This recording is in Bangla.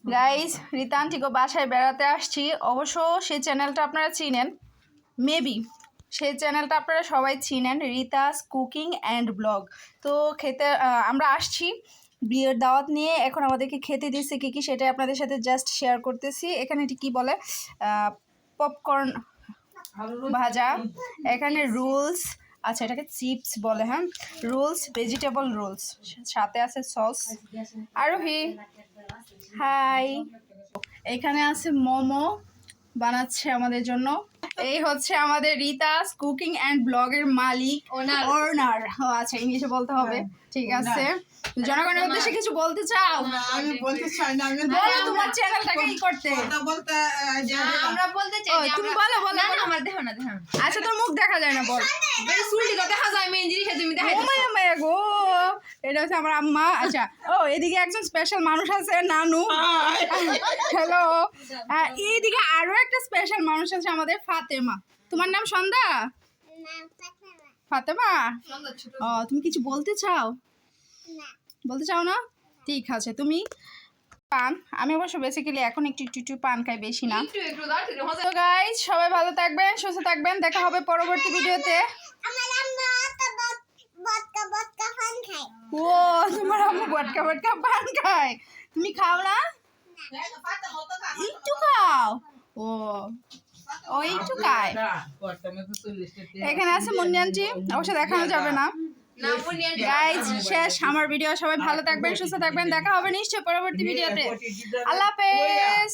গাইজ রিতান্তিকো বাসায় বেড়াতে আসছি। অবশ্য সেই চ্যানেলটা আপনারা চিনেন, মেবি সেই চ্যানেলটা আপনারা সবাই চিনেন, রিতাস কুকিং অ্যান্ড ব্লগ। তো খেতে আমরা আসছি বিয়ের দাওয়াত নিয়ে। এখন আমাদেরকে খেতে দিচ্ছে কী কী সেটাই আপনাদের সাথে জাস্ট শেয়ার করতেছি। এখানে এটি কী বলে, পপকর্ন ভাজা, এখানে রোলস, আচ্ছা এটাকে চিপস বলে, হ্যাঁ রোলস, ভেজিটেবল রোলস, সাথে আছে সস। আরোহী হাই, এখানে আছে মোমো বানাচ্ছে আমাদের জন্য। এই হচ্ছে আমাদের রিতাস কুকিং অ্যান্ড ব্লগের মালিক, ওনার। আচ্ছা ইংলিশে বলতে হবে, ঠিক আছে। জনগণের উদ্দেশ্যে কিছু বলতে চাও? আমি বলতে চাই না, আমি বলো তোমার চ্যানেলটাকে ই করতে। বলতে আমরা বলতে চাই তুমি বলো বলো। না আমার দেখো না দেখো। আচ্ছা তোর মুখ দেখা যায় না, বল। চুলটি তো দেখা যায়, মেন জিনিস তুমি দেখাই ও মায়া মায়া গো, এটা হচ্ছে আমার আম্মা। আচ্ছা ও এদিকে একজন স্পেশাল মানুষ আছে, নানু। হ্যালো। এইদিকে আরো একটা স্পেশাল মানুষ আছে, আমাদের ফাতেমা। তোমার নাম সন্ধ্যা? ফাতেমা। ও তুমি কিছু বলতে চাও? বলতে চাও না? ঠিক আছে। তুমি পান, আমি অবশ্য বেসিক্যালি এখন একটু পান খাই, বেশি না। তো গাইজ সবাই ভালো থাকবেন, সুস্থ থাকবেন, দেখা হবে পরবর্তী ভিডিওতে। ও তোমার আম্মু বটকা বটকা পান খায়, তুমি খাও না? একটু খাও। ও ও একটু খায়। এখানে আছে মুন্নি আন্টি, অবশ্য দেখানো যাবে না। গাইজ শেষ আমার ভিডিও। সবাই ভালো থাকবেন, সুস্থ থাকবেন, দেখা হবে নিশ্চয়ই পরবর্তী ভিডিওতে। আল্লাহ হাফেজ।